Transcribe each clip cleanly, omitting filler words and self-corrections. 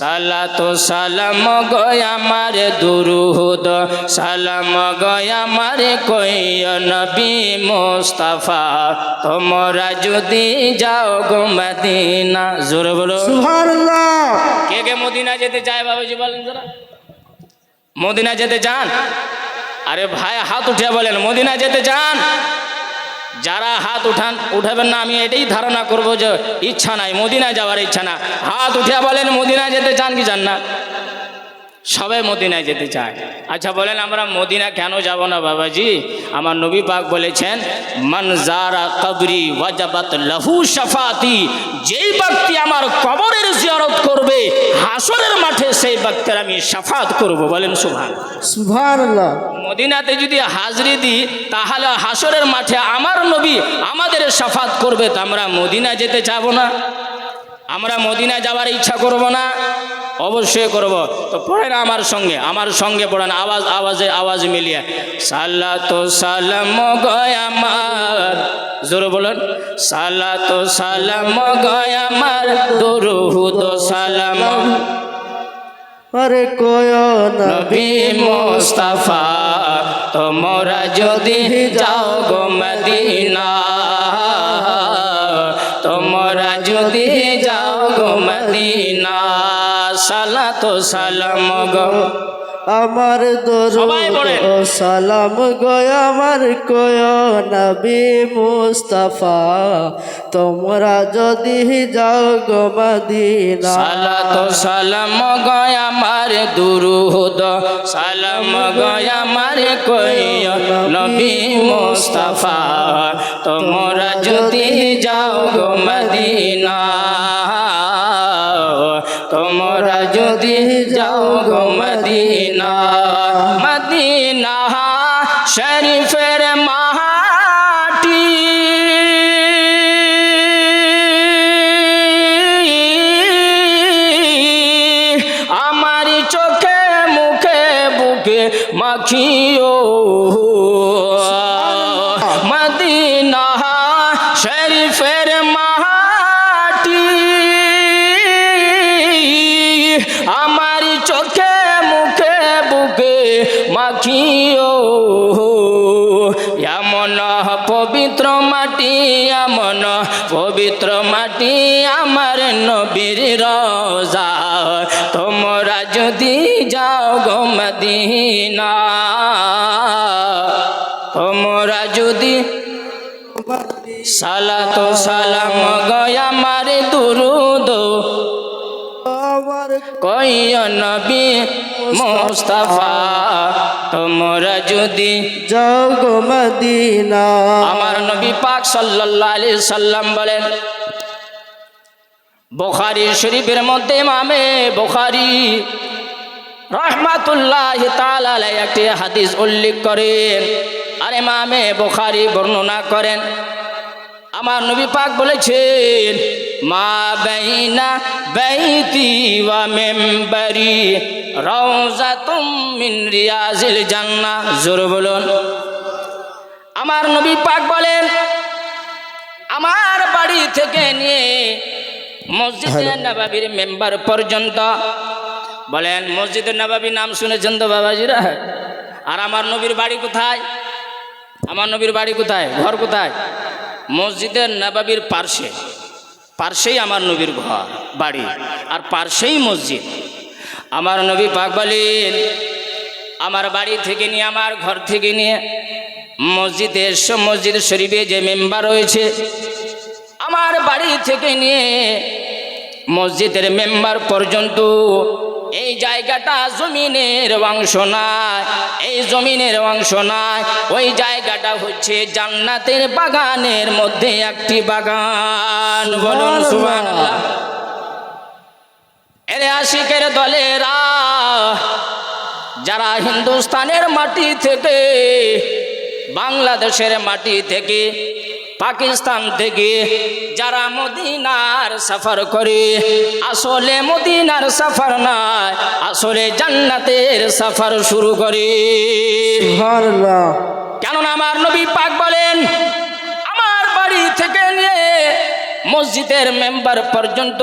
সালাতু সালাম গয় আমার দুরুদ সালাম গয় আমার কইয় নবী মুস্তাফা তোমরা যদি যাও গো মদিনা। জোরে বলো সুবহানাল্লাহ। কে কে মদিনা যেতে চায় বাবাজি বলেন জরা, মদিনা যেতে চান? আরে ভাই হাত উঠে বলেন মদিনা যেতে চান? যারা হাত উঠাবেন না আমি এটাই ধারণা করব যে ইচ্ছা নাই, মদিনা যাওয়ার ইচ্ছা না। হাত উঠে বলেন মদিনা যেতে চান কি চান না? সবাই মদিনায় যেতে চায়। আচ্ছা বলেন আমরা মদিনা কেন যাব না বাবাজি? আমার নবী পাক বলেছেন মান যারা কবরি ওয়াজাবাত লাহু শাফাতি, যেই ব্যক্তি আমার কবরের জিয়ারত করবে হাসরের মাঠে সেই ব্যক্তির আমি শাফাত করব। বলেন সুবহানাল্লাহ। মদিনাতে যদি হাজরি দিই তাহলে হাসরের মাঠে আমার নবী আমাদের শাফাত করবে। তা আমরা মদিনা যেতে চাবো না? আমরা মদিনা যাওয়ার ইচ্ছা করব না? অবশ্যই করব। তো পড়েন আমার সঙ্গে পড়েন, আওয়াজ মিলিয়ে সালাতু সালাম গয় আমার, জোরে বলেন সালাতু সালাম গয় আমার দুরুদ সালাম আরে কোয় নবী মুস্তাফা তোমরা যদি যাও গো মদিনা, তোমরা যদি যাও গো মদিনা। সালাতু সালাম গো আমার সবাই বলেন। দরুদ সালাম গয় আমার কোয় নবী মুস্তাফা তোমরা যদি যাও গো মদিনা। সালাতু সালাম গয় আমার দুরুদ সালাম গয় আমার কইয় নবী মুস্তাফা তোমরা যদি যাও গো মদিনা, তোমরা যদি যাও গো মদিনা। মদিনা শরীফের মাটি আমার চোখে মুখে বুকে মাখিও। মদিনা শরীফের মাটি আমার চোখে মুখে বুকে মাখিও। এমন পবিত্র মাটি, এমন পবিত্র মাটি আমার নবীর রওজা তোমরা যদি যাও গো মদিনা, তোমরা যদি সালাতু সালাম গয় আমার দুরুদ আমার কইয় নবী মুস্তাফা তোমরা যদি যাও গো মদিনা। আমার নবী পাক সাল্লাল্লাহু আলাইহি সাল্লাম বলেন, বুখারী শরীফের মধ্যে ইমামে বুখারী রাহমাতুল্লাহি তাআলা আলাইহি একটি হাদিস উল্লেখ করেন আর ইমামে বুখারী বর্ণনা করেন। আমার নবী পাক বলেছেন মা বাইনা বাইতি ওয়া মিম্বারি রাউযাতুম মিন রিয়াজিল জান্নাহ। জোরে বলুন। আমার নবী পাক বলেন আমার বাড়ি থেকে নিয়ে মসজিদে নববীর মেম্বার পর্যন্ত, বলেন মসজিদে নববী নাম শুনেছেন তো বাবাজিরা? আর আমার নবীর বাড়ি কোথায়? আমার নবীর বাড়ি কোথায়? ঘর কোথায়? মসজিদের নববীর পার্শ্বেই আমার নবীর ঘর বাড়ি আর পার্শ্বেই মসজিদ। আমার নবী পাক বলেন আমার বাড়ি থেকে নিয়ে আমার ঘর থেকে নিয়ে মসজিদ শরীফে যে মেম্বার রয়েছে আমার বাড়ি থেকে নিয়ে মসজিদের মেম্বার পর্যন্ত এই জায়গাটা জমিনের অংশ নয়, এই জমিনের অংশ নয়, ওই জায়গাটা হচ্ছে জান্নাতের বাগানের মধ্যে একটি বাগান। বলুন সুবহানাল্লাহ। এর আশিকের দলেরা যারা হিন্দুস্তানের মাটি থেকে, বাংলাদেশের মাটি থেকে, পাকিস্তান থেকে যারা মদিনার সফর করে আসলে মদিনার সফর নয়, আসলে জান্নাতের সফর শুরু করে। সুবহানাল্লাহ। কেননা আমার নবী পাক বলেন আমার বাড়ি থেকে নিয়ে মসজিদের মেম্বার পর্যন্ত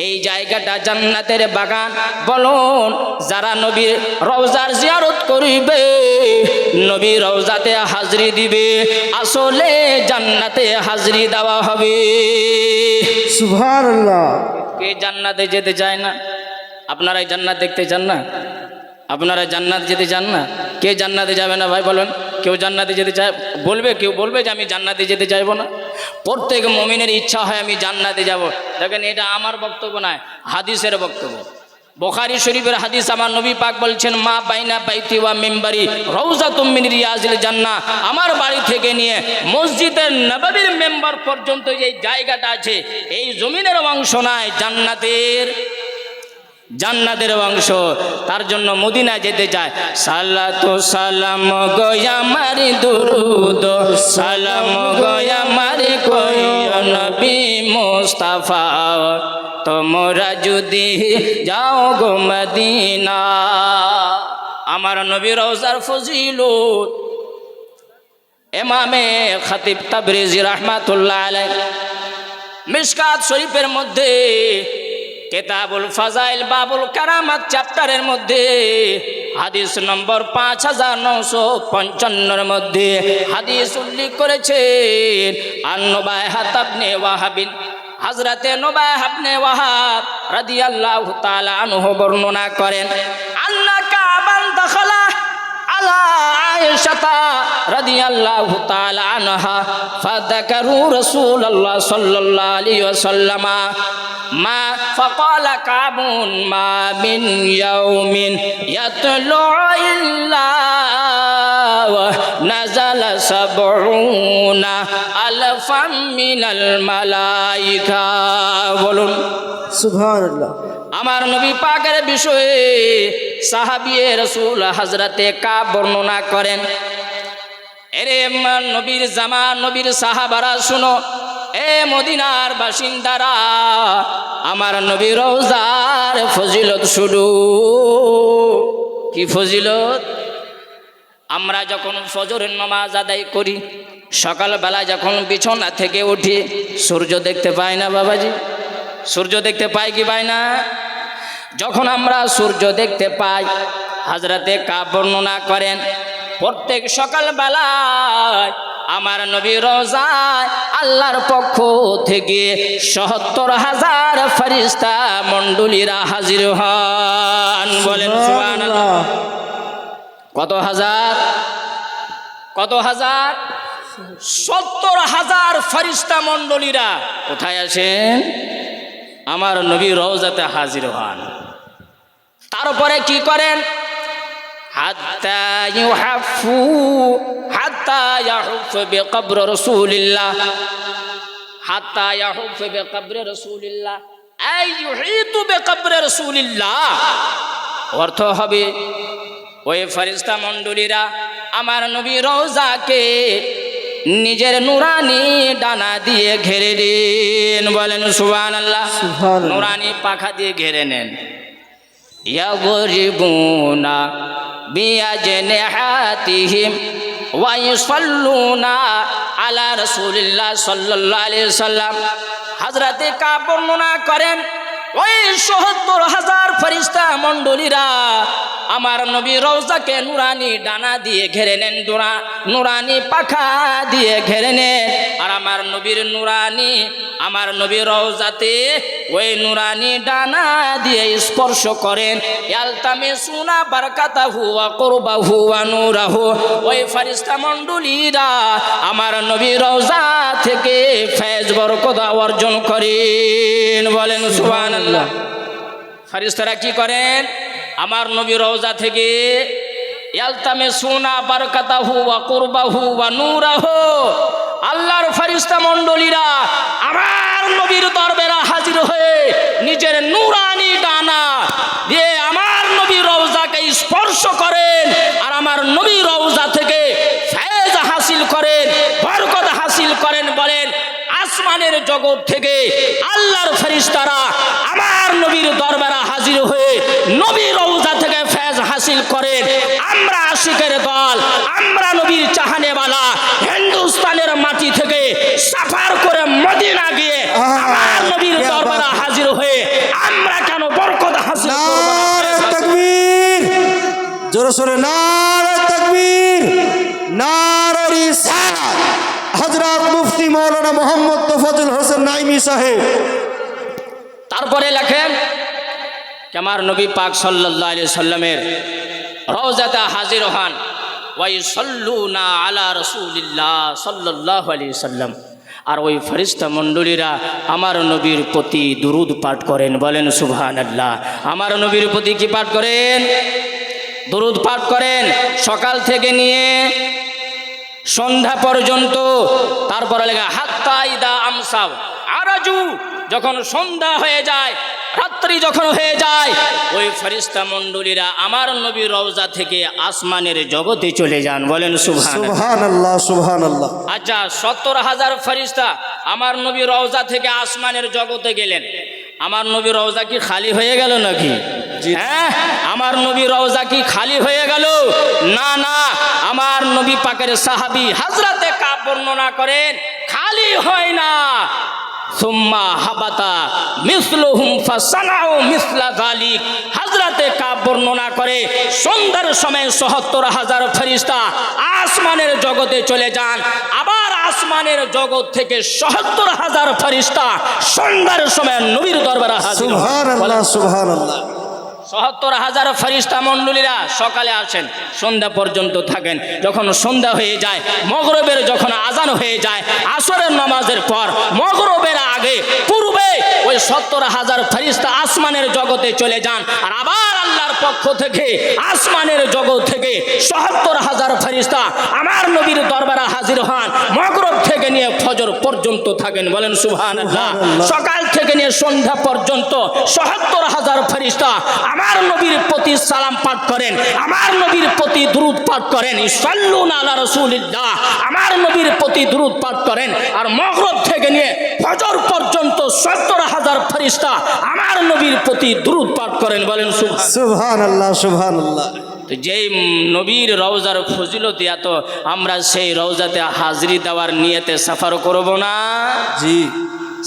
এই জায়গাটা জান্নাতের বাগান। বলুন, যারা নবীর রওজার জিয়ারত করিবে, নবীর রওজাতে হাজরি দিবে, আসলে জান্নাতে হাজরি দেওয়া হবে। সুবহানাল্লাহ। কে জান্নাতে যেতে চায় না? আপনারা এই জান্নাত দেখতে চান না? আপনারা জান্নাত যেতে চান না? কে জান্নাতে যাবে না ভাই বলেন? কেউ জান্নাতে যেতে চায়? কেউ বলবে যে আমি জান্নাতে যেতে চাইবো না? প্রত্যেক মুমিনের ইচ্ছা হয় আমি জান্নাতে যাব। দেখেন, এটা আমার বক্তব্য নয়, হাদিসের বক্তব্য। বুখারী শরীফের হাদিস, আমার নবী পাক বলছেন, মা বাইনা বাইতি ওয়া মিম্বারি রাউযাতুম মিন রিয়াজিল জান্নাহ। আমার বাড়ি থেকে নিয়ে মসজিদের নববীর মেম্বার পর্যন্ত যে জায়গাটা আছে, এই জমিনের অংশ নয়, জান্নাতের অংশ। তার জন্য মদিনা যেতে চায়। সালাতু সালাম গোয়া মারি দুরুদ সালাম গোয়া মারি কই নবী মুস্তাফা, তোমরা যদি যাও গো মদিনা। আমার নবী রওজার ফজিলত ইমামে খতিব তাবরিজি রাহমাতুল্লাহ আলাইহি মিশকাত শরীফের মধ্যে কিতাবুল ফাজাইল বাবুল কারামাত চ্যাপ্টারের মধ্যে হাদিস নম্বর 5955 মধ্যে হাদিস উল্লেখ করেছেন। আন-নুবাইহাত ইবনে ওয়াহাবিন, হযরতে নুবাইহ ইবনে ওয়াহাব রাদিয়াল্লাহু তাআলা আনহু বর্ণনা করেন, আন্না কাবান দাখালা আলা আয়েশা রাদিয়াল্লাহু তাআলা আনহা ফাযাকারু রাসূলুল্লাহ সাল্লাল্লাহু আলাইহি ওয়াসাল্লাম মা ফাকালা কাবুন মা মিন ইয়াউমিন ইয়াতলু ইল্লা নাযালা সাবউনা আলফাম মিনাল মালাইকা। বলুন সুবহানাল্লাহ। আমার নবী পাকের বিষয়ে সাহাবিয়ে রাসূল হযরতে কাব বর্ণনা করেন, এরে নবীর জামান, নবীর সাহাবারা শুনো, এ মদিনার বাসিন্দারা, আমার নবীর রওজার ফজিলত শুধু কি ফজিলত? আমরা যখন ফজরের নামাজ আদায় করি, সকালবেলা যখন বিছানা থেকে উঠি, সূর্য দেখতে পাই না বাবাজি? সূর্য দেখতে পাই কি পাই না? যখন আমরা সূর্য দেখতে পাই, হযরতে কাব বর্ণনা করেন, প্রত্যেক সকালবেলায় আমার নবী রওজায় আল্লাহর পক্ষ থেকে ৭০,০০০ ফেরেশতা মণ্ডলীরা হাজির হন। বলেন সুবহানাল্লাহ। কত হাজার? কত হাজার? ৭০,০০০ ফেরেশতা মণ্ডলীরা কোথায় আছেন? আমার নবী রওজাতে হাজির হন। তারপরে কি করেন? হাত্তা ইউহাফু বিকবর রাসূলিল্লাহ, হাত্তা ইয়াহুফু বিকবর রাসূলিল্লাহ আই ইউহিতু বিকবর রাসূলিল্লাহ। অর্থ হবে, ওই ফেরেশতা মণ্ডলীরা আমার নবী রওজাকে নিজের নুরানি ডানা দিয়ে ঘিরে দেন। বলেন সুবহানাল্লাহ। নুরানি পাখা দিয়ে ঘিরে নেন। ইয়াগরিবুনা বিআজনিহাতিহিম ওয়া ইউসাল্লুনা আলা রাসূলিল্লাহ সাল্লাল্লাহু আলাইহি ওয়াসাল্লাম। হযরতে কাব বর্ণনা করেন, ওই ৭০,০০০ ফেরেশতা মণ্ডলীরা আমার নবী রওজাকে নুরানি ডানা দিয়ে ঘিরে নেন, নুরানি পাখা দিয়ে ঘিরে নেন। আর আমার নবীর রওজাতে ওই নুরানি ডানা দিয়ে স্পর্শ করেন। ইয়ালতামিসুনা বারাকাতাহু ওয়া কুরবাহু ওয়া নূরাহু। ওই ফেরেশতা মণ্ডলীরা আমার নবী রওজা থেকে ফয়েজ বরকত অর্জন করেন। বলেন সুবহানাল্লাহ। ফেরেশতারা কি করেন? আমার নবী রওজা থেকে ইয়ালতামিসুনা বারাকাতাহু ওয়া কুরবাহু ওয়া নূরাহু। আল্লাহর ফেরেশতা মণ্ডলীরা আমার নবীর দরবারে হাজির হয়ে নিজের নুরানি ডানা দিয়ে আমার নবী রওজাকে স্পর্শ করেন। আর আমার নবী রওজা থেকে ফয়েজ হাসিল করেন, বরকত হাসিল করেন। বলেন, আসমানের জগৎ থেকে আল্লাহর ফেরেশতারা আমার নবীর দরবারে হাজির হয়ে নবী রওজা থেকে ফয়েজ হাসিল করেন। আমরা আশিকের দল, আমরা নবীর চাহানেওয়ালা হিন্দুস্তানের মাটি থেকে সাফার করে মদিনা গিয়ে আমার নবীর দরবারে হাজির হয়ে আমরা কেন বরকত হাসিল করব না? নারে তাকবীর, জোরে সোরে নারে তাকবীর, নারে রিসালাত। হযরত মুফতি মাওলানা মোহাম্মদ তোফাজ্জল হোসেন নাইমি সাহেব। তারপরে লেখেন যে আমার নবী পাক সাল্লাল্লাহু আলাইহি সাল্লামের রওজাতে হাজির হন, ওয়া ইসাল্লুনা আলা রাসূলিল্লাহ সাল্লাল্লাহু আলাইহি সাল্লাম। আর ওই ফেরেশতা মণ্ডলীরা আমার নবীর প্রতি দুরূদ পাঠ করেন, বলেন সুবহানাল্লাহ। আমার নবীর প্রতি কি পাঠ করেন? দুরূদ পাঠ করেন, সকাল থেকে নিয়ে সন্ধ্যা পর্যন্ত। তারপরে লেখা হাত্তা ইদা আমসাও আরাজু, যখন সন্ধ্যা হয়ে যায়, রাত্রি যখন হয়ে যায়, ওই ফেরেশতা মণ্ডলীরা আমার নবীর রওজা থেকে আসমানের জগতে চলে যান, বলেন সুবহানাল্লাহ। সুবহানাল্লাহ, সুবহানাল্লাহ। আচ্ছা, 70,000 ফেরেশতা আমার নবীর রওজা থেকে আসমানের জগতে গেলেন। আমার নবীর রওজা কি খালি হয়ে গেল নাকি? হ্যাঁ, আমার নবীর রওজা কি খালি হয়ে গেল? না না, আমার নবী পাকের সাহাবী হযরতে কাব বর্ণনা করেন খালি হয় না। সুম্মা হাবাতা মিসলুহুম ফাসানাউ মিসলা যালিক। হযরতে কাব বর্ণনা করে সন্ধ্যার সময় ৭০,000 ফেরেশতা আসমানের জগতে চলে যান। আবার আসমানের জগৎ থেকে ৭০,000 ফেরেশতা সন্ধ্যার সময় নবীর দরবারে হাজির হন। সুবহানাল্লাহ, সুবহানাল্লাহ। ৭০,000 ফেরেশতা মণ্ডলীরা সকালে আসেন, সন্ধ্যা পর্যন্ত থাকেন। যখন সন্ধ্যা হয়ে যায়, মগরবের যখন আজান হয়ে যায়, আসরের নামাজের পর মগরবের আগে পূর্বে ওই ৭০,000 ফেরেশতা আসমানের জগতে চলে যান। আর আবার আল্লাহর পক্ষ থেকে আসমানের জগৎ থেকে ৭০,000 ফেরেশতা আমার নবীর দরবারে হাজির হন। মগরব থেকে নিয়ে ফজর পর্যন্ত থাকেন, বলেন সুবহানাল্লাহ। সকাল থেকে নিয়ে সন্ধ্যা পর্যন্ত ৭০,000 ফেরেশতা আমার নবীর প্রতি সালাম পাঠ করেন, আমার নবীর প্রতি দুরূদ পাঠ করেন। ইসাল্লুনা আলা রাসূলিল্লাহ, আমার নবীর প্রতি দুরূদ পাঠ করেন। আর মাগরিব থেকে নিয়ে ফজর পর্যন্ত ৭০,000 ফেরেশতা আমার নবীর প্রতি দুরূদ পাঠ করেন, বলেন সুবহানাল্লাহ। সুবহানাল্লাহ, সুবহানাল্লাহ। তো যেই নবীর রওজার ফজিলত এত, আমরা সেই রওজাতে হাজিরি দেওয়ার নিয়তে সফর করব না? জি,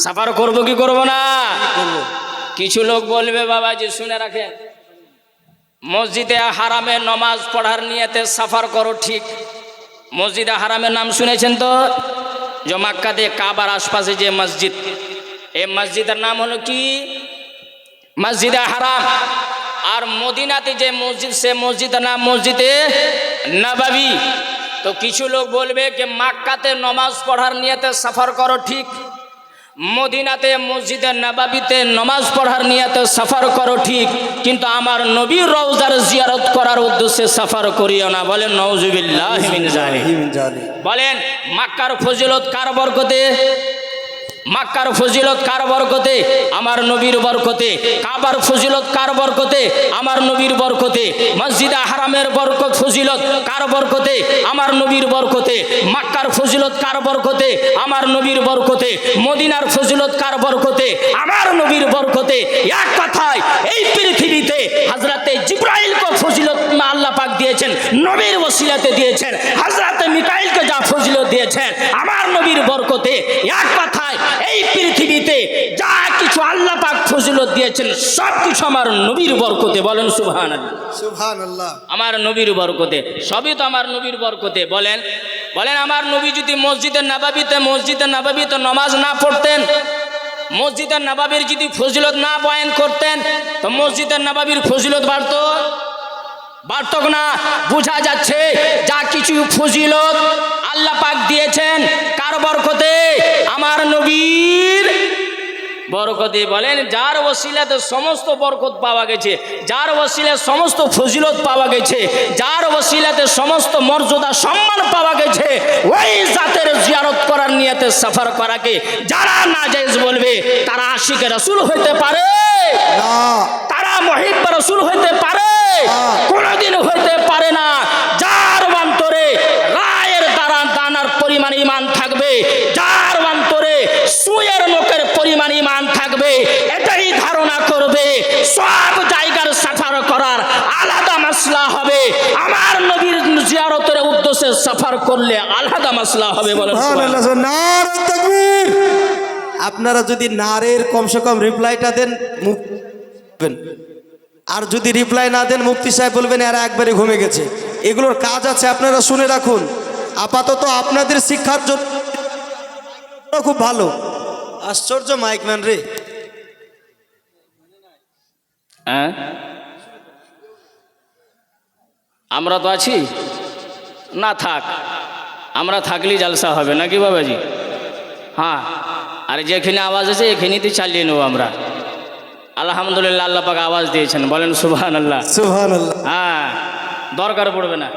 সফর করব কি করব না? কিছু লোক বলবে বাবাজি শুনে রাখেন, মসজিদে হারামে নমাজ পড়ার নিয়তে সফর করো, ঠিক। মসজিদে হারামের নাম শুনেছেন তো? যে মক্কাতে কাবার আশপাশে যে মসজিদ, এই মসজিদের নাম হলো কি? মসজিদে হারাম। আর মদিনাতে যে মসজিদ, সে মসজিদের নাম মসজিদে নববী। তো কিছু লোক বলবে যে মক্কাতে নমাজ পড়ার নিয়তে সফর করো, ঠিক। মদিনাতে মসজিদে নববীতে নামাজ পড়ার নিয়তে সফর করো, ঠিক। কিন্তু আমার নবীর রওজার জিয়ারত করার উদ্দেশ্যে সফর করিও না, বলেন নাউজুবিল্লাহি মিন যালিক। বলেন মক্কার ফজিলত কার বরকতে? মক্কার ফজিলত কার বরকতে? আমার নবীর বরকতে। কাবার ফজিলত কার বরকতে? আমার নবীর বরকতে। মসজিদে হারামের বরকত ফজিলত কার বরকতে? আমার নবীর বরকতে। মক্কার ফজিলত কার বরকতে? আমার নবীর বরকতে। মদিনার ফজিলত কার বরকতে? আমার নবীর বরকতে। এক কথায় এই পৃথিবীতে হযরতে জিবরাইলকে ফজিলত আল্লাহ পাক দিয়েছেন, নবীর ওসিলাতে দিয়েছেন। হযরতে মিকাইলকে যা ফজিলত দিয়েছেন আমার নবীর বরকতে। এক কথায় এই পৃথিবীতে যা কিছু আল্লাহ পাক ফজিলত দিয়েছেন সব কিছু আমার নবীর বরকতে, বলেন সুবহানাল্লাহ। সুবহানাল্লাহ। আমার নবীর বরকতে, সবই তো আমার নবীর বরকতে। বলেন বলেন আমার নবী যদি মসজিদে নববীতে নামাজ না পড়তেন, মসজিদে নববীর যদি ফজিলত না বয়ান করতেন, তো মসজিদে নববীর ফজিলত বাড়তো না। বোঝা যাচ্ছে যা কিছু ফজিলত আল্লাহ পাক দিয়েছেন কার বরকতে? আমার নবীর বরকতে। বলেন যার ওসিলাতে সমস্ত বরকত পাওয়া গেছে, যার ওসিলাতে সমস্ত ফজিলত পাওয়া গেছে, যার ওসিলাতে সমস্ত মর্যাদা সম্মান পাওয়া গেছে, ওই জাতের জিয়ারত করার নিয়তে সফর করাকে যারা নাজায়েজ বলবে তারা আশিকে রাসূল হইতে পারে না, তারা মুহিব্বে রাসূল হইতে পারে কোনোদিন হইতে পারে না। যার অন্তরে রায়ের দানার পরিমাণ ঈমান থাকবে, যার অন্তরে সুয়ের নখের পরিমাণ ঈমান থাকবে, এটাই ধারণা করবে সব জায়গার সফর করার আলাদা মাসলা হবে। আমার নবীর জিয়ারতের উদ্দেশ্যে সফর করলে আলাদা মাসলা হবে, বলেন সুবহানাল্লাহ। নারে তাকবীর, আপনারা যদি নারের কমসে কম রিপ্লাইটা দেন আর যদি রিপ্লাই না দেন মুফতি সাহেব বলবেন এরা একবারে ঘুমে গেছে। এগুলোর কাজ আছে, আপনারা শুনে রাখুন। আপাতত আপনাদের শিক্ষার জন্য খুব ভালো। আশ্চর্য মাইকম্যান রে। হ্যাঁ, আমরা তো আছি না, থাক, আমরা থাকলেই জালসা হবে নাকি বাবাজি? হ্যাঁ, আর যেখানে আওয়াজ আছে এখানেই চালিয়ে নেবো আমরা। আলহামদুলিল্লাহ, আল্লাহ পাক আওয়াজ দিয়েছেন, বলেন সুবহানাল্লাহ। সুবহানাল্লাহ। হ্যাঁ, দরকার পড়বে না,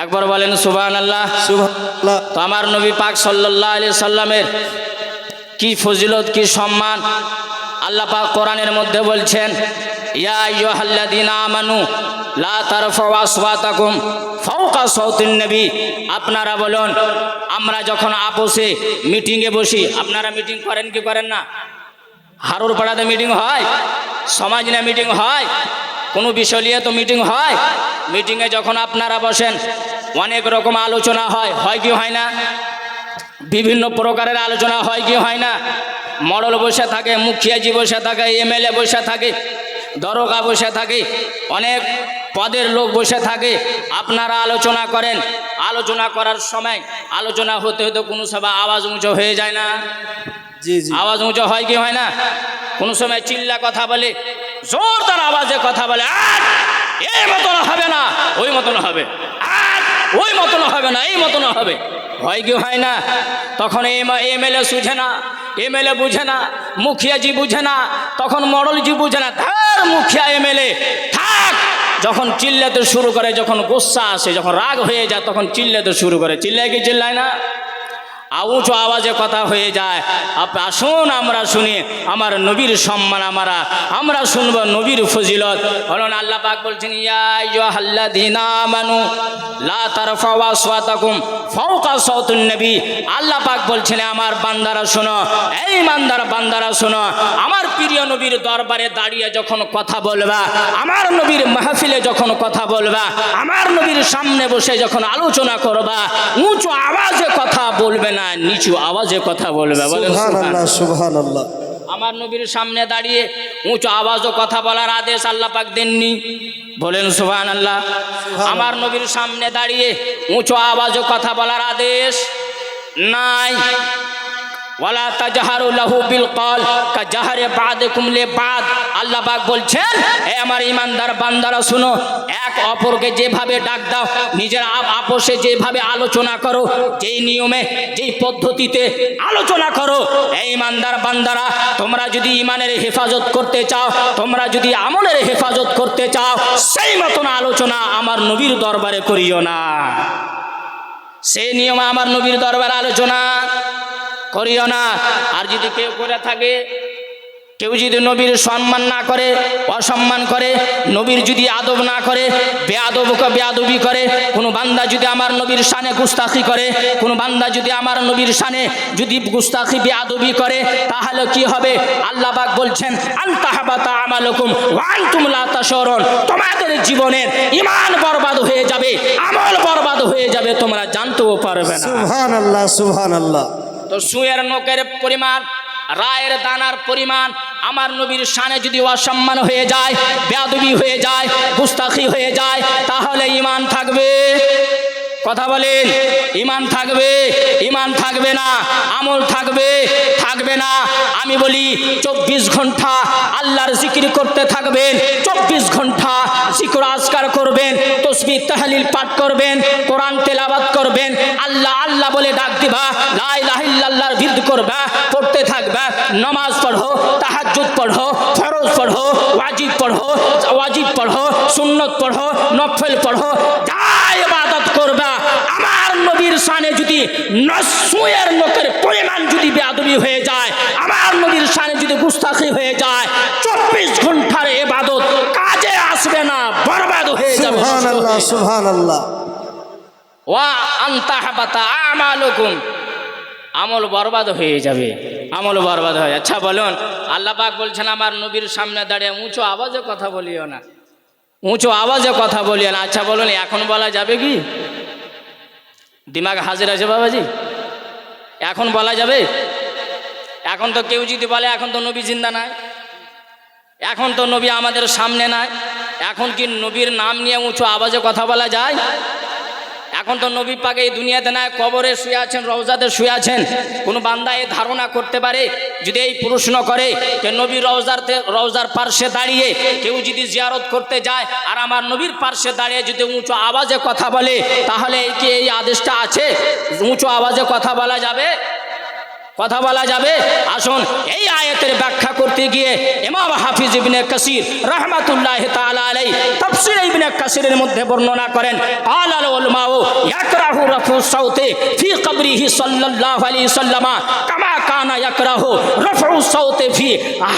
একবার বলেন সুবহানাল্লাহ। সুবহানাল্লাহ। তো আমার নবী পাক সাল্লাল্লাহু আলাইহি সাল্লামের কি ফজিলত, কি সম্মান আল্লাহ পাক কোরআনের মধ্যে বলছেন, ইয়া আইয়ুহাল্লাযীনা আমানু লা তারফাউ আসওয়াতাকুম ফাওকা সাওতিন নবী। আপনারা বলুন, আমরা যখন আপোষে মিটিংয়ে বসি, আপনারা মিটিং করেন কি করেন না? হারুর পাড়াতে মিটিং হয়, সমাজ নিয়ে মিটিং হয়, কোনো বিষয় নিয়ে তো মিটিং হয়। মিটিংয়ে যখন আপনারা বসেন অনেক রকম আলোচনা হয়, হয় কি হয় না? বিভিন্ন প্রকারের আলোচনা হয় কি হয় না? মডল বসে থাকে, মুখিয়াজি বসে থাকে, এমএলএ বসে থাকে, দরগা বসে থাকে, অনেক পদের লোক বসে থাকে। আপনারা আলোচনা করেন, আলোচনা করার সময় আলোচনা হতে হতে কোনো সময় আওয়াজ উঁচু হয়ে যায় না? জি জি। আওয়াজ উঁচু হয় কি হয় না? কোনো সময় চিল্লা কথা বলে, জোরদার আওয়াজে কথা বলে, এই মতন হবে না, ওই মতন হবে, ওই মতন হবে না, এই মতন হবে, হয় কি হয় না? তখন এমএলএ সুঝে না, এমএলএ বুঝে না, মুখিয়াজি বুঝে না, তখন মডলজি বুঝে না, তার মুখিয়া এমএলএ থাক, যখন চিল্লাতে শুরু করে, যখন গুসা আসে, যখন রাগ হয়ে যায়, তখন চিল্লাতে শুরু করে। চিল্লায় কি চিল্লায় না? উঁচু আওয়াজে কথা হয়ে যায়। আসুন আমরা শুনি আমার নবীর সম্মান, আমরা শুনব নবীর ফজিলত। বলুন, আল্লাহ পাক বলছেন, ইয়া আইয়ুহাল্লাযীনা আমানু লা তারফাউ আসওয়াতাকুম ফাওকা সাওতিন নবী। আল্লাহ পাক বলছেন, আমার বান্দারা শোনো, এই বান্দারা শোনো, আমার প্রিয় নবীর দরবারে দাঁড়িয়ে যখন কথা বলবা, আমার নবীর মাহফিলে যখন কথা বলবা, আমার নবীর সামনে বসে যখন আলোচনা করবা, উঁচু আওয়াজে কথা বলবে না, নিচু আওয়াজে কথা বলবে। সুবহানাল্লাহ, সুবহানাল্লাহ। আমার নবীর সামনে দাঁড়িয়ে উঁচু আওয়াজে কথা বলার আদেশ আল্লাহ পাক দেননি, বলেন সুবহানাল্লাহ। আমার নবীর সামনে দাঁড়িয়ে উঁচু আওয়াজে কথা বলার আদেশ নাই। ওয়ালা তাজহারু লাহু বিল কল কাজহারি বাদিকুম লিবাদ। আল্লাহ পাক বলছেন, হে আমার ঈমানদার বান্দারা শুনো, এক অপরকে যেভাবে ডাক দাও, নিজের আপোষে যেভাবে আলোচনা করো, যেই নিয়মে, যেই পদ্ধতিতে আলোচনা করো, হে ঈমানদার বান্দারা, তোমরা যদি ঈমানের হেফাজত করতে চাও, তোমরা যদি আমলের হেফাজত করতে চাও, সেই মতন আলোচনা আমার নবীর দরবারে করিও না। সেই নিয়ম আমার নবীর দরবারে আলোচনা করিও না। আর যদি কেউ করে থাকে, কেউ যদি নবীর সম্মান না করে, অসম্মান করে, নবীর যদি আদব না করে, বেয়াদবি করে, কোনো বান্দা যদি আমার নবীর শানে গুস্তাখি করে, কোনো বান্দা যদি আমার নবীর শানে যদি গুস্তাখি বেয়াদবি করে, তাহলে কি হবে? আল্লাহ পাক বলছেন, আনতাহাবাতা আমালুকুম ওয়া আনতুম লা তাশউরুন। তোমাদের জীবনের ঈমান বরবাদ হয়ে যাবে, আমল বরবাদ হয়ে যাবে, তোমরা জানতেও পারবে না। সুবহানাল্লাহ, সুবহানাল্লাহ। তো সুয়ের নোকের পরিমাণ, রায়ের দানার পরিমাণ আমার নবীর শানে যদি অসম্মান হয়ে যায়, বেয়াদবি হয়ে যায়, গুস্তাখি হয়ে যায়, তাহলে ঈমান থাকবে? কথা বলেন, ঈমান থাকবে? ঈমান থাকবে না, আমল থাকবে? থাকবে না। আমি বলি 24 ঘন্টা আল্লাহর জিকির করতে থাকবেন, 24 ঘন্টা জিকির আজকার করবেন, তাসবিহ তাহলিল পাঠ করবেন, কোরআন তেলাওয়াত করবেন, আল্লাহ আল্লাহ বলে ডাক দিবা, লা ইলাহা ইল্লাল্লাহর বিরদ করবা, পড়তে থাকবা, নামাজ পড়ো, তাহাজ্জুদ পড়ো, ফরজ পড়ো, ওয়াজিব পড়ো, সুন্নত পড়ো, নফল পড়ো, যা ইবাদত করবা, আমার নবীর শানে যদি সুয়ের নোকের পরিমাণ যদি বেয়াদবি হয়ে যায়, আমার নবীর শানে যদি গুস্তাখি হয়ে যায়, 24 ঘন্টার ইবাদত কাজে আসবে না, বরবাদ হয়ে যাবে। সুবহানাল্লাহ, সুবহানাল্লাহ। ওয়া আনতাহাবাতা আমালুকুম, আমল বরবাদ হয়ে যাবে, আমল বরবাদ হয়ে। আচ্ছা বলুন, আল্লাহ পাক বলছেন, আমার নবীর সামনে দাঁড়িয়ে উঁচু আওয়াজে কথা বলিও না, উঁচু আওয়াজে কথা বলিও না। আচ্ছা বলুন, এখন বলা যাবে কি? দিমাগ হাজির আছে বাবাজি? এখন বলা যাবে? এখন তো কেউ যদি বলে এখন তো নবী জিন্দা নাই, এখন তো নবী আমাদের সামনে নাই, এখন কি নবীর নাম নিয়ে উঁচু আওয়াজে কথা বলা যায়? এখন তো নবী পাক এই দুনিয়াতে নাই, কবরে শুয়ে আছেন, রওজাতে শুয়ে আছেন। কোনো বান্দা এই ধারণা করতে পারে যদি এই প্রশ্ন করে যে নবী রওজার পার্শ্বে দাঁড়িয়ে কেউ যদি জিয়ারত করতে যায় আর আমার নবীর পার্শ্বে দাঁড়িয়ে যদি উঁচু আওয়াজে কথা বলে, তাহলে কি এই আদেশটা আছে উঁচু আওয়াজে কথা বলা যাবে? কথা বলা যাবে? আসুন এই আয়াতের ব্যাখ্যা করতে গিয়ে ইমাম হাফিজ ইবনে কাসির রাহমাতুল্লাহি তাআলা আলাইহি তাফসীর ইবনে কাসিরের মধ্যে বর্ণনা করেন, আলাল উলামাউ ইয়াকরাহু রাফু সাউতি ফি কবরিহি সাল্লাল্লাহু আলাইহি সাল্লাম কামা কানা ইয়াকরাহু রাফু সাউতি ফি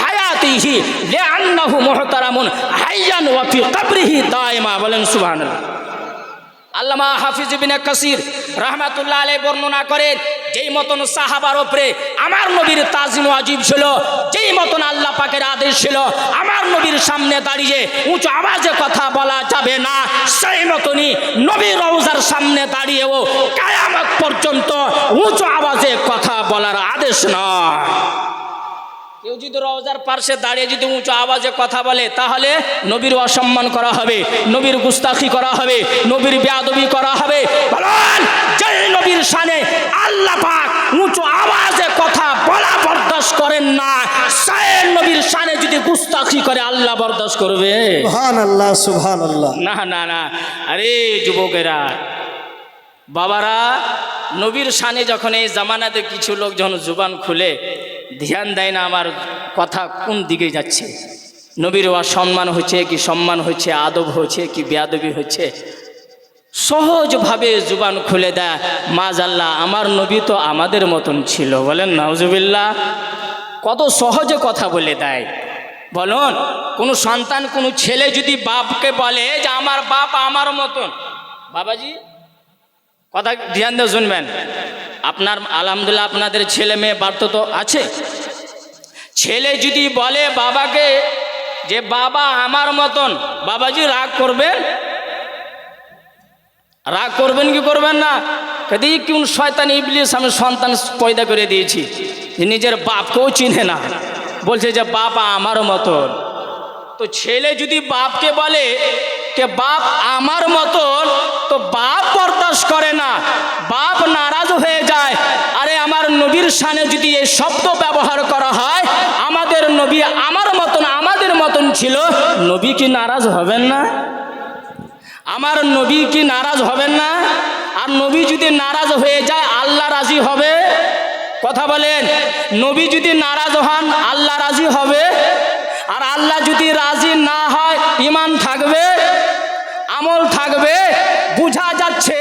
হায়াতিহি লিআন্নাহু মুহতারামুন হাইয়ান ওয়া ফি কবরিহি দাইমা। বলেন সুবহানাল্লাহ। আল্লামা হাফিজ ইবনে কাসির রাহমাতুল্লাহ আলাইহি বর্ণনা করেন, যেই মতন সাহাবার উপরে আমার নবীর তাজিম ওয়াজিব ছিল, যেই মতন আল্লাহ পাকের আদেশ ছিল আমার নবীর সামনে দাঁড়িয়ে উঁচু আওয়াজে কথা বলা যাবে না, সেই মতনই নবীর রওজার সামনে দাঁড়িয়েও কিয়ামত পর্যন্ত উঁচু আওয়াজে কথা বলার আদেশ নয়। কেউ যদি রওজার পার্শ্বে দাঁড়িয়ে যদি উঁচু আওয়াজে কথা বলে তাহলে নবীর অসম্মান করা হবে, নবীর গুস্তাখি করা হবে, নবীর বেয়াদবি করা হবে। বলেন, যেই নবীর শানে আল্লাহ পাক উঁচু আওয়াজে কথা বলা বরদাস্ত করেন না, সেই নবীর শানে যদি গুস্তাখি করে আল্লাহ বরদাস্ত করবে? সুবহানাল্লাহ, সুবহানাল্লাহ। না না না, আরে যুবকেরা, বাবারা, নবীর শানে যখন এই জামানাতে কিছু লোক যখন জুবান খুলে ধ্যান দেয় না আমার কথা কোন দিকে যাচ্ছে, নবীর অসম্মান হচ্ছে কি সম্মান হচ্ছে, আদব হচ্ছে কি বেয়াদবি হচ্ছে, সহজভাবে জুবান খুলে দেয় মাজাল্লাহ আমার নবী তো আমাদের মতন ছিল। বলেন নাউজুবিল্লাহ। কত সহজে কথা বলে দেয়। বলুন, কোনো সন্তান কোনো ছেলে যদি বাপকে বলে যে আমার বাপ আমার মতন, বাবাজি কথা ধ্যান দিয়ে শুনবেন, আপনার আলহামদুলিল্লাহ আপনাদের ছেলে মেয়ে বাড়তো তো আছে, ছেলে যদি বলে বাবাকে যে বাবা আমার মতন, বাবাজি রাগ করবেন? রাগ করবেন কি করবেন না? কদি কোন শয়তান ইবলিস আমি সন্তান পয়দা করে দিয়েছি, নিজের বাপকেও চিনে না, বলছে যে বাবা আমার মতন। তো ছেলে যদি বাপকে বলে কে বাপ আমার মতন, তো বাপ বরদাস্ত করে না, বাপ নারাজ হয়ে যায়। আরে আমার নবীর শানে যদি এই শব্দ ব্যবহার করা হয়, আমাদের নবী আমার মতন আমাদের মতন ছিল, নবী কি নারাজ হবেন না? আমার নবী কি নারাজ হবেন না? আর নবী যদি নারাজ হয়ে যায় আল্লাহ রাজি হবে? কথা বলেন, নবী যদি নারাজ হন আল্লাহ রাজি হবে? আর আল্লাহ যদি রাজি না হয় ঈমান থাকবে, আমল থাকবে? বোঝা যাচ্ছে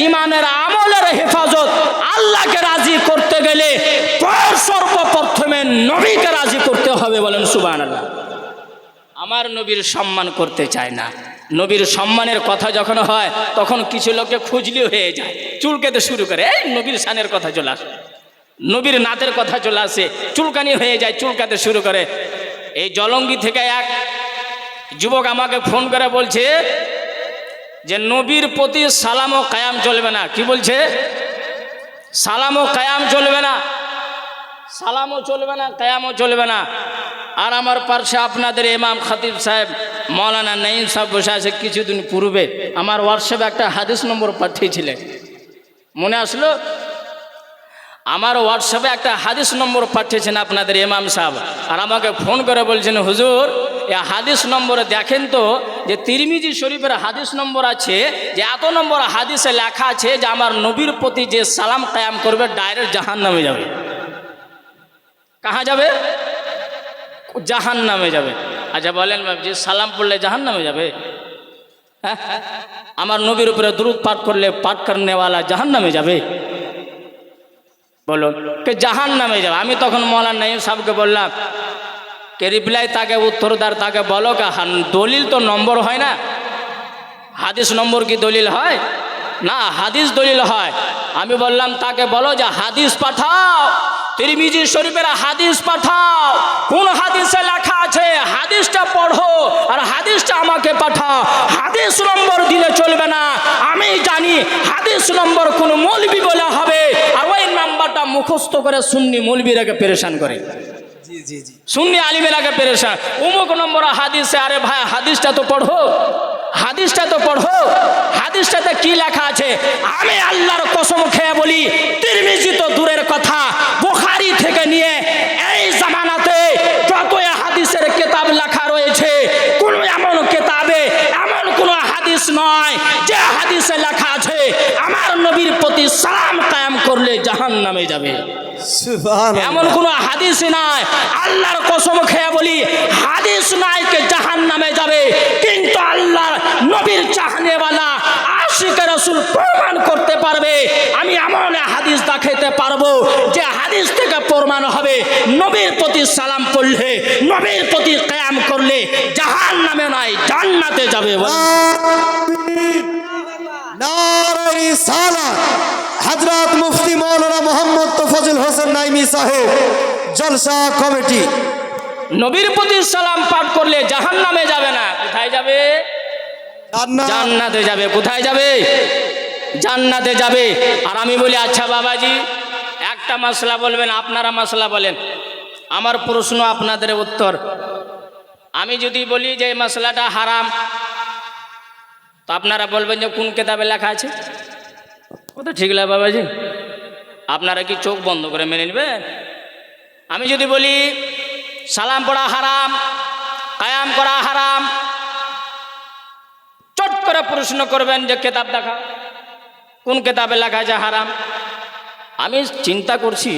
ঈমানের আমলের হেফাজত আল্লাহকে রাজি করতে গেলে সর্বপ্রথমে নবীকে রাজি করতে হবে। বলেন সুবহানাল্লাহ। আমার নবীর সম্মান করতে চায় না, নবীর সম্মানের কথা যখন হয় তখন কিছু লোককে খুঁজলি হয়ে যায়, চুলকাতে শুরু করে, এই নবীর শানের কথা চলে আসে, নবীর নাতের কথা চলে আসে, চুলকানি হয়ে যায়, চুলকাতে শুরু করে। এই জলঙ্গি থেকে এক যুবক আমাকে ফোন করে বলছে যে নবীর প্রতি সালাম ও কায়াম চলবে না। কি বলছে? সালাম ও কায়াম চলবে না, সালামও চলবে না, কায়ামও চলবে না। আর আমার পার্শ্বে আপনাদের ইমাম খতিব সাহেব মৌলানা নাঈম সাহেব বসে আছে, কিছুদিন পূর্বে আমার হোয়াটসঅ্যাপে একটা হাদিস নম্বর পাঠিয়েছিলেন, মনে আসলো? আমার হোয়াটসঅ্যাপে একটা হাদিস নম্বর পাঠিয়েছেন আপনাদের ইমাম সাহেব, আর আমাকে ফোন করে বলছেন হুজুর এই হাদিস নম্বরে দেখেন তো যে তিরমিজি শরীফের হাদিস নম্বর আছে, যে এত নম্বর হাদিসে লেখা আছে যে আমার নবীর প্রতি যে সালাম কায়াম করবে ডাইরেক্ট জাহান্নামে যাবে। কাহা যাবে? জাহান্নামে যাবে। আচ্ছা বলেন যে সালাম পড়লে জাহান্নামে যাবে? হ্যাঁ, আমার নবীর উপরে দুরূদ পাঠ করলে পাঠ করনেওয়ালা জাহান্নামে যাবে? বলুন, কে জাহান্নামে যাবে? আমি তখন মৌলানা নাঈম সাহেবকে বললাম, কে রিপ্লাই তাকে উত্তরদার তাকে বলো কা দলিল তো নম্বর হয় না, হাদিস নম্বর কি দলিল হয়? না, হাদিস দলিল হয়। আমি বললাম তাকে বলো যে হাদিস পাঠাও, তিরমিজি শরীফের হাদিস পাঠাও, কোন হাদিসে লেখা আছে হাদিসটা পড়ো আর হাদিসটা আমাকে পাঠাও। হাদিস নম্বর দিলে চলবে না, আমি জানি হাদিস নম্বর কোন মৌলবি বলা হবে আর ওই নাম্বারটা মুখস্থ করে সুন্নি মৌলবিরাকে পেরেশান করে, জি জি জি। সুন্নি আলিমেরাকে পেরেশান। অমুক নম্বর হাদিসে, আরে ভাই হাদিসটা তো পড়ো, হাদিসটা তো পড়ো, হাদিসটাতে কি লেখা আছে? আমি আল্লাহর কসম খেয়ে বলি, তিরমিজি তো দূরের কথা, বুখারী থেকে নিয়ে এই জামানাতে যত হাদিসের কিতাব লেখা রয়েছে, কোন এমন কিতাবে এমন কোন হাদিস নয় যে হাদিসে লেখা আছে আমার নবীর প্রতি সালাম কায়েম করলে জাহান্নামে যাবে, সুবহানাল্লাহ। এমন কোন হাদিস নাই। আল্লাহর কসম খেয়ে বলি, হাদিস নাই কে জাহান্নামে যাবে, কিন্তু আল্লাহর নবীর চাহনেওয়ালা আশিক রাসূল প্রমাণ করতে পারবে। আমি এমন হাদিস দেখাতে পারবো যে হাদিস থেকে প্রমাণ হবে নবীর প্রতি সালাম পড়লে, নবীর প্রতি কিয়াম করলে জাহান্নামে নয় জান্নাতে যাবে। নারে রিসালাত হযরত মুফতি মাওলানা মোহাম্মদ তোফাজ্জল হোসেন নাইমি সাহেব, জলসা কমিটি। নবীর প্রতি সালাম পাঠ করলে জাহান্নামে যাবে না, কোথায় যাবে? জান্নাত। জান্নাতে যাবে। কোথায় যাবে? জান্নাতে যাবে। আর আমি বলি, আচ্ছা বাবাজি, একটা মাসলা বলবেন, আপনারা মাসলা বলেন, আমার প্রশ্ন আপনাদের উত্তর। আমি যদি বলি যে এই মাসলাটা হারাম, তো আপনারা বলবেন যে কোন কিতাবে লেখা আছে? কত ঠিক লাগে বাবাজি, আপনারা কি চোখ বন্ধ করে মেনে নেবেন? আমি যদি বলি সালাম পড়া হারাম, কায়াম করা হারাম, চট করে প্রশ্ন করবেন যে কেতাব দেখা, কোন কেতাবে লেখা আছে হারাম? আমি চিন্তা করছি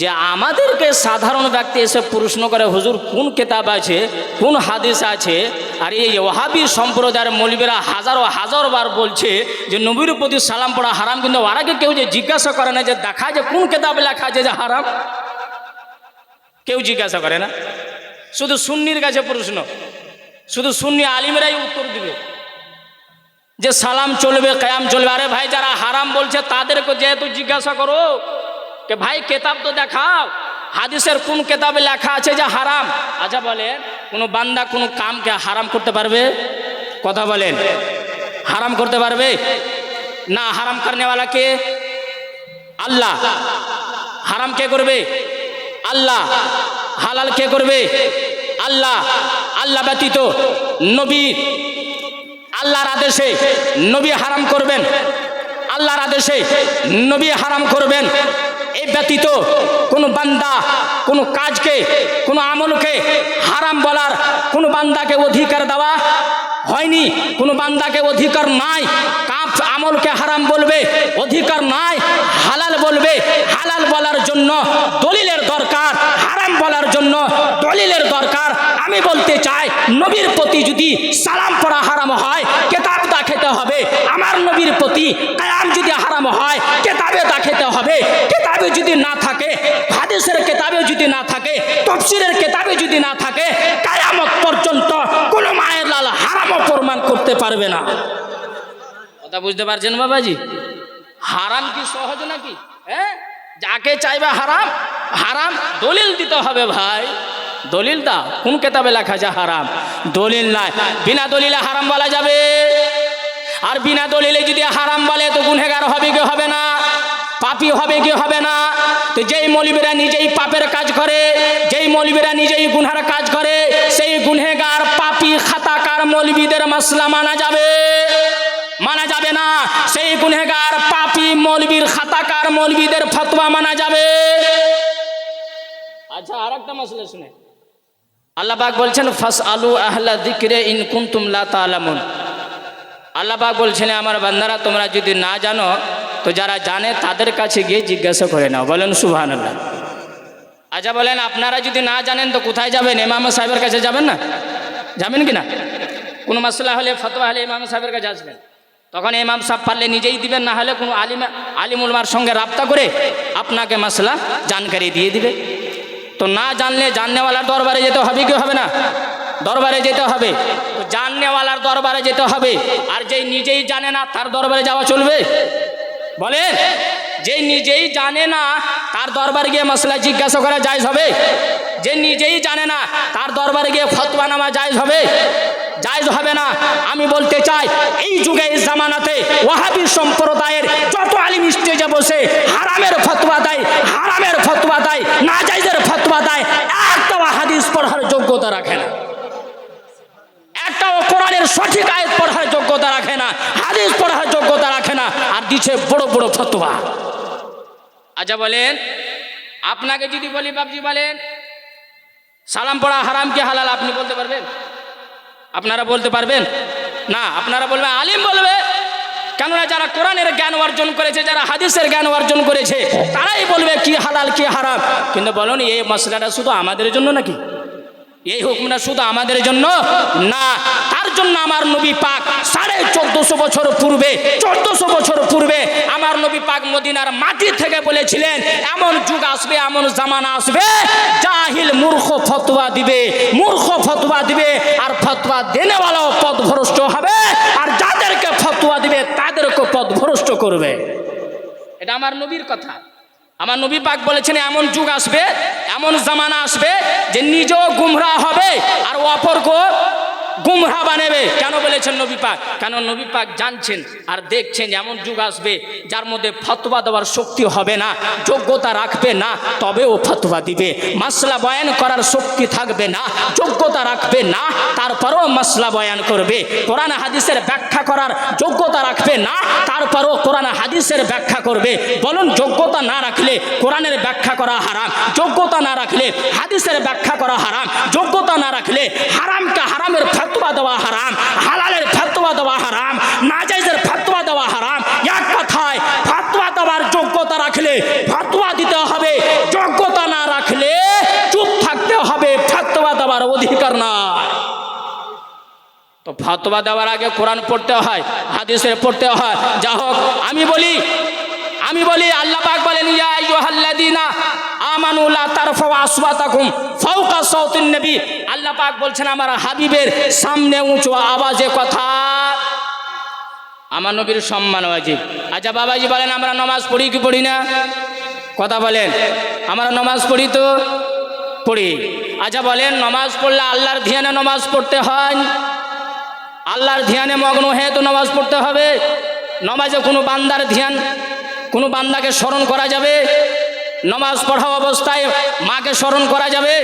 যে আমাদেরকে সাধারণ ব্যক্তি এসে প্রশ্ন করে, হুজুর কোন কেতাব আছে, কোন হাদিস আছে? আর এই ওয়াহাবি সম্প্রদায়ের মৌলবীরা হাজারো হাজার বার বলছে যে নবীর প্রতি সালাম পড়া হারাম, কিন্তু ওরাকে কেউ যে জিজ্ঞাসা করে না যে দেখা যে কোন কেতাবে লেখা আছে যে হারাম, কেউ জিজ্ঞাসা করে না। শুধু সুন্নির কাছে প্রশ্ন, শুধু সুন্নি আলিমেরাই উত্তর দিবে যে সালাম চলবে, কায়াম চলবে। আরে ভাই, যারা হারাম বলছে তাদেরকে যেহেতু জিজ্ঞাসা করো যে ভাই কেতাব তো দেখাও, হাদিসের কোন কেতাবে লেখা আছে যে হারাম। আচ্ছা বলেন, কোনো বান্দা কোনো কামকে হারাম করতে পারবে? কথা বলেন, হারাম করতে পারবে না? হারাম করনেওয়ালা কে? আল্লাহ। হারাম কে করবে? আল্লাহ। হালাল কে করবে? আল্লাহ। আল্লাহ ব্যতীত নবী, আল্লাহর আদেশে নবী হারাম করবেন, আল্লাহর আদেশে নবী হারাম করবেন। এই ব্যতীত কোনো বান্দা কোনো কাজকে, কোনো আমলকে হারাম বলার কোনো বান্দাকে অধিকার দেওয়া হয়নি, কোনো বান্দাকে অধিকার নাই। কাফ আমলকে হারাম বলবে, অধিকার নাই। হালাল বলবে, হালাল বলার জন্য দলিলের দরকার, হারাম বলার জন্য দলিলের দরকার। আমি বলতে চাই, নবীর প্রতি যদি সালাম পড়া হারাম হয়, কেতাব দেখাতে হবে। আমার নবীর প্রতি কায়াম যদি হারাম হয়, কেতাবে দেখাতে হবে। কেতাবে যদি না থাকে, হাদিসের কেতাবে যদি না থাকে, তাফসীরের কেতাবে যদি না থাকে, কিয়ামত পর্যন্ত কোন মায়ের লাল হারামও প্রমাণ করতে পারবে না। কথা বুঝতে পারছেন বাবাজি? হারাম কি সহজ নাকি? হ্যাঁ, যাকে চাইবে হারাম, হারাম দলিল দিতে হবে ভাই, দলিল দাও। কোন কেতাবে লেখা আছে হারাম? দলিল নাই। বিনা দলিলে হারাম বলা যাবে? আর বিনা দলিলে যদি হারাম বলে তো গুনহেগার হবে কি হবে না? পাপী হবে কি হবে না? তো যেই মৌলবীরা নিজেই পাপের কাজ করে, যেই মৌলবীরা নিজেই গুনহার কাজ করে, সেই গুনহেগার পাপী খাতাকার মৌলবীদের মাসলা মানা যাবে? মানা যাবে না। সেই গুনহেগার পাপী মৌলবীর খাতাকার মৌলবীদের ফতোয়া মানা যাবে? আচ্ছা, আর একটা মাসলা শুনে, আল্লাহ পাক বলছেন ফাসআলু আহলা যিকরি ইন কুনতুম লা তা'লামুন। আল্লাহ পাক বলছেন, আমার বান্দারা তোমরা যদি না জানো তো যারা জানে তাদের কাছে গিয়ে জিজ্ঞাসা করে নাও। বলেন সুবহানাল্লাহ। আচ্ছা বলেন, আপনারা যদি না জানেন তো কোথায় যাবেন? ইমাম সাহেবের কাছে যাবেন না? যাবেন কি না? কোনো মাসলা হলে, ফতোয়া হলে ইমাম সাহেবের কাছে আসবেন, তখন ইমাম সাহেব পারলে নিজেই দিবেন, না হলে কোনো আলিম উলমার সঙ্গে রাবতা করে আপনাকে মাসলা জানকারি দিয়ে দিবে। তো না জানলে জাননেওয়ালার দরবারে যেতে হবে কি হবে না? দরবারে যেতে হবে। তো জাননেওয়ালার দরবারে যেতে হবে। আর যেই নিজেই জানে না তার দরবারে যাওয়া চলবে? বলেন, যে নিজেই জানে না তার দরবারে গিয়ে মশলা জিজ্ঞাসা করা জায়েজ হবে? যে নিজেই জানে না তার দরবারে গিয়ে ফতোয়া নেওয়া জায়েজ হবে? জায়েজ হবে না। আমি বলতে চাই এই যুগে এই জামানাতে ওয়াহাবি সম্প্রদায়ের যত আলিম স্টেজে বসে হারামের ফতোয়া দেয়, হারামের ফতোয়া দেয়, নাজায়েজের ফতোয়া দেয়, একটাও হাদিস পড়ার যোগ্যতা রাখে না, একটাও কোরআনের সঠিক আয়াত পড়ার যোগ্যতা রাখে না, হাদিস পড়ার যোগ্যতা রাখে না, আর দিচ্ছে বড় বড় ফতোয়া। আচ্ছা বলেন, আপনাকে যদি বলি বাবজি বলেন সালাম পড়া হারাম কি হালাল, আপনি বলতে পারবেন? আপনারা বলতে পারবেন না? আপনারা বলবেন, আলিম বলবে। কেননা যারা কোরআনের জ্ঞান অর্জন করেছে, যারা হাদিসের জ্ঞান অর্জন করেছে, তারাই বলবে কি হালাল কি হারাম। কিন্তু বলুন, এই মশলাটা শুধু আমাদের জন্য নাকি? এই হুকুমটা শুধু আমাদের জন্য না, তার জন্য আমার নবী পাক 1450 বছর পূর্বে, 1400 বছর পূর্বে আমার নবী পাক মদিনার মাটি থেকে বলেছিলেন, এমন যুগ আসবে, এমন জামানা আসবে, জাহিল মূর্খ ফতোয়া দিবে, মূর্খ ফতোয়া দিবে, আর ফতোয়া দেনেওয়ালাও পথভ্রষ্ট হবে, আর যাদেরকে ফতোয়া দিবে তাদেরকে পথভ্রষ্ট করবে। এটা আমার নবীর কথা। আমার নবী পাক বলেছেন এমন যুগ আসবে, এমন জামানা আসবে যে নিজেও গুমরাহ হবে আর অপরকেও গুমরাহ বানাবে। কেন বলেছেন নবী পাক? কেন নবী পাক জানছেন আর দেখছেন এমন যুগ আসবে যার মধ্যে ফতোয়া দেওয়ার শক্তি হবে না, যোগ্যতা রাখবে না, তবেও ফতোয়া দিবে। মাসলা বয়ান করার শক্তি থাকবে না, যোগ্যতা রাখবে না, তারপরেও মাসলা বয়ান করবে। কোরআন হাদিসের ব্যাখ্যা করার যোগ্যতা রাখবে না, তারপরেও কোরআন হাদিসের ব্যাখ্যা করবে। বলুন, যোগ্যতা না রাখলে কোরআনের ব্যাখ্যা করা হারাম, যোগ্যতা না রাখলে হাদিসের ব্যাখ্যা করা হারাম, যোগ্যতা না রাখলে হারামকে হারামের ফতোয়া দেওয়া হারাম, হালালের ফতোয়া দেওয়া হারাম, নাজায়েজের ফতোয়া দেওয়া হারাম। এক কথায় ফতোয়া দেওয়ার যোগ্যতা রাখলে ফতোয়া দিতে হবে, যোগ্যতা না রাখলে চুপ থাকতে হবে, ফতোয়া দেওয়ার অধিকার না। তো ফতোয়া দেওয়ার আগে কোরআন পড়তে হয়, হাদিসের পড়তে হয়। যা হোক, আমি বলি আল্লাহ পাক বলেন, ইয়া আইয়ুহাল্লাযীনা আমানু লা তারফাউ আসওয়াতাকুম ফাওকা সাওতিন নবী। আল্লাহ পাক বলছেন আমার হাবিবের সামনে উঁচু আওয়াজে কথা। আমার নবীর সম্মান ওয়াজিব। আচ্ছা বাবাজি বলেন, আমরা নামাজ পড়ি কি পড়ি না? কথা বলেন, আমরা নামাজ পড়ি তো পড়ি। আচ্ছা বলেন, নামাজ পড়লে আল্লাহর ধ্যানে নামাজ পড়তে হয়, আল্লাহর ধ্যানে মগ্ন হয়ে তো নামাজ পড়তে হবে। নামাজে কোনো বান্দার ধ্যান, কোনো বান্দাকে স্মরণ করা যাবে? নামাজ পড়া অবস্থায় মাকে স্মরণ করা যাবে?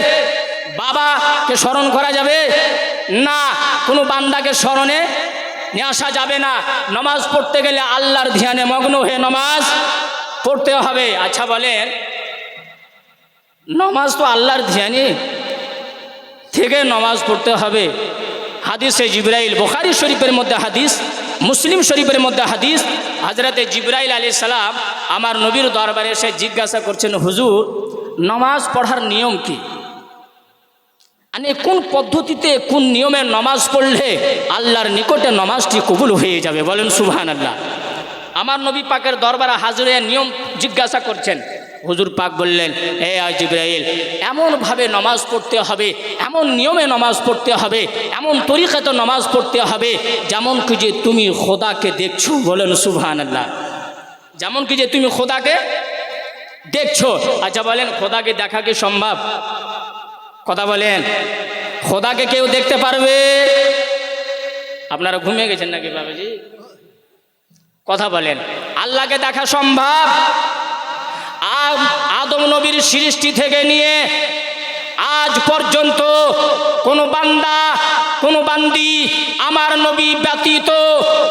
বাবাকে স্মরণ করা যাবে না? কোনো বান্দাকে স্মরণে নিয়ে আসা যাবে না। নামাজ পড়তে গেলে আল্লাহর ধ্যানে মগ্ন হয়ে নামাজ পড়তে হবে। আচ্ছা বলেন, নামাজ তো আল্লাহর ধ্যানে থেকে নামাজ পড়তে হবে। হাদিসে জিবরাইল, বুখারী শরীফের মধ্যে হাদিস, মুসলিম শরীফের মধ্যে হাদিস, হযরতে জিবরাইল আলাইহিস সালাম আমার নবীর দরবারে এসে জিজ্ঞাসা করছেন, হুজুর নামাজ পড়ার নিয়ম কি? মানে কোন পদ্ধতিতে, কোন নিয়মে নামাজ পড়লে আল্লাহর নিকটে নামাজটি কবুল হয়ে যাবে? বলেন সুবহানাল্লাহ। আমার নবী পাকের দরবারে হাজির হয়ে নিয়ম জিজ্ঞাসা করছেন। হুজুর পাক বললেন, হে জিবরাইল, এমনভাবে নামাজ পড়তে হবে, এমন নিয়মে নামাজ পড়তে হবে, এমন তরিকাতে নামাজ পড়তে হবে যেমন কি যে তুমি খোদাকে দেখছো। বলেন সুবহানাল্লাহ। যেমন কি যে তুমি খোদাকে দেখছো। আচ্ছা বলেন, খোদাকে দেখা কি সম্ভব? কথা বলেন, খোদাকে কেউ দেখতে পারবে? আপনারা ঘুমিয়ে গেছেন নাকি বাবাজি? কথা বলেন, আল্লাহকে দেখা সম্ভব? আদম নবীর সৃষ্টি থেকে নিয়ে আজ পর্যন্ত কোনো বান্দা, কোনো বান্দি, আমার নবী ব্যতীত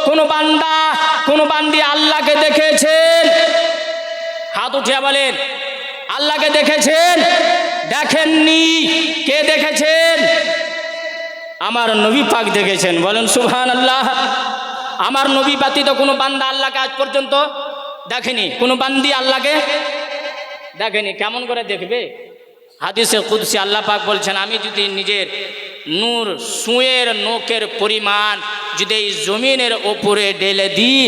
কোনো বান্দা, কোনো বান্দি আল্লাহকে দেখেছেন? হাত উঠিয়ে বলেন, আল্লাহকে দেখেছেন? দেখেননি। কে দেখেছেন? আমার নবী পাক দেখেছেন। বলেন সুবহানাল্লাহ। আমার নবী ব্যতীত কোনো বান্দা আল্লাহকে আজ পর্যন্ত দেখেনি, কোনো বান্দি আল্লাহকে দেখেনি। কেমন করে দেখবে? হাদিসে কুদসি আল্লাহ পাক বলছেন, আমি যদি নিজের নূর সুঁয়ের নোকের পরিমাণ যদি এই জমিনের ওপরে ঢেলে দিই,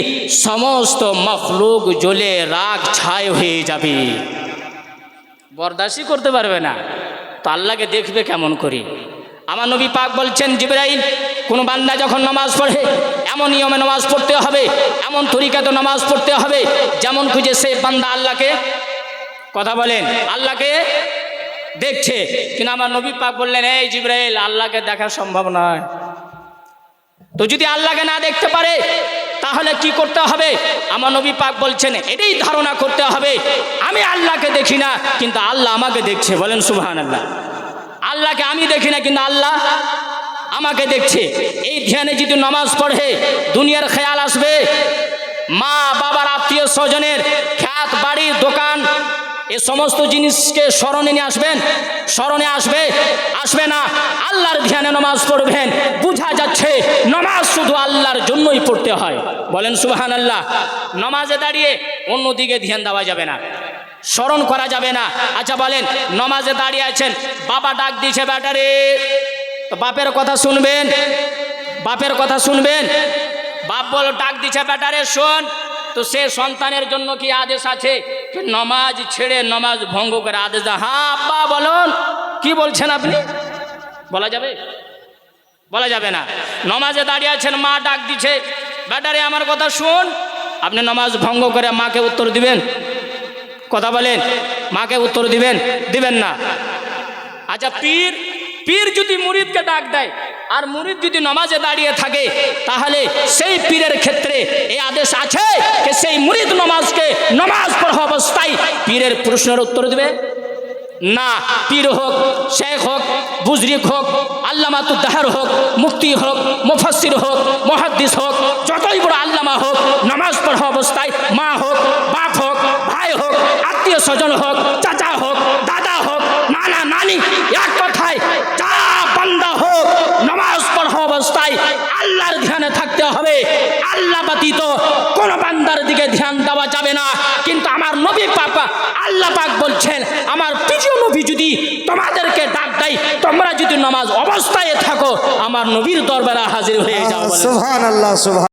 সমস্ত মখলুক জ্বলে রাগ ছাই হয়ে যাবে, বরদাস্তি করতে পারবে না। তো আল্লাহকে দেখবে কেমন করে? আমার নবী পাক বলছেন, জিবরাইল, কোনো বান্দা যখন নামাজ পড়ে এমন নিয়মে নামাজ পড়তে হবে, এমন তরিকাতে নামাজ পড়তে হবে যেমন খুঁজে সে বান্দা আল্লাহকে, কথা বলেন, আল্লাহকে দেখছে। কিন্তু আমার নবী পাক বললেন, এই জিবরাইল, আল্লাহকে দেখা সম্ভব নয়। তো যদি আল্লাহকে না দেখতে পারে তাহলে কি করতে হবে? আমার নবী পাক বলছেন এটাই ধারণা করতে হবে, আমি আল্লাহকে দেখি না কিন্তু আল্লাহ আমাকে দেখছে। বলেন সুবহানাল্লাহ। আল্লাহকে আমি দেখি না কিন্তু আল্লাহ আমাকে দেখছে। এই ধ্যানে যদি নামাজ পড়ে দুনিয়ার খেয়াল আসবে, মা বাবার আত্মীয় স্বজনের খ্যাত বাড়ির দোকান এ সমস্ত জিনিসকে স্মরণে নিয়ে আসবেন, স্মরণে আসবে আসবে না। আল্লাহর ধ্যানে নামাজ পড়বেন, বোঝা যাচ্ছে নামাজ শুধু আল্লাহর জন্যই পড়তে হয়। বলেন সুবহানাল্লাহ। নামাজে দাঁড়িয়ে অন্যদিকে ধ্যান দেওয়া যাবে না, স্মরণ করা যাবে না। আচ্ছা বলেন, নামাজে দাঁড়িয়ে আছেন, বাবা ডাক দিয়েছে ব্যাটারে, তো বাপের কথা শুনবেন, বাপের কথা শুনবেন। বাপ বলো ডাক দিচ্ছে ব্যাটারে শোন, তো সে সন্তানের জন্য কি আদেশ আছে যে নামাজ ছেড়ে নামাজ ভঙ্গ করে আদেশ দেয়? হ্যাঁ আব্বা বলুন, কি বলছেন আপনি? বলা যাবে? বলা যাবে না। নামাজে দাঁড়িয়ে আছেন, মা ডাক দিচ্ছে ব্যাটারে আমার কথা শুন, আপনি নামাজ ভঙ্গ করে মাকে উত্তর দিবেন? কথা বলেন, মাকে উত্তর দিবেন? দিবেন না। আচ্ছা পীর, পীর যদি মুরিদকে ডাক দেয় আর মুরিদ যদি নামাজে দাঁড়িয়ে থাকে তাহলে সেই পীরের ক্ষেত্রে এই আদেশ আছে যে সেই মুরিদ নামাজ পড়া অবস্থায় পীরের প্রশ্নের উত্তর দেবে না। পীর হোক, শেখ হোক, বুজরিক হোক, আল্লামাতুদ্দাহার হোক, মুফতি হোক, মুফাসসির হোক, মুহাদ্দিস হোক, যতই বড় আল্লামা হোক, নামাজ পড়া অবস্থায় মা হোক, বাপ হোক, ভাই হোক, আত্মীয় স্বজন হোক, চাচা হোক, দাদা হোক, নানা নানি, এক কথায় যা বান্দা হোক, নামাজ পড়া অবস্থায় আল্লাহর ধ্যানে থাকতে হবে। আল্লাহ ব্যতীত কোন বান্দার দিকে ধ্যান দেওয়া যাবে না। কিন্তু আমার নবী পাক, আল্লাহ পাক বলছেন, আমার প্রিয় নবী যদি তোমাদেরকে ডাক দেয়, তোমরা যদি নামাজ অবস্থায় থাকো আমার নবীর দরবারে হাজির হয়ে যাও। সুবহানাল্লাহ।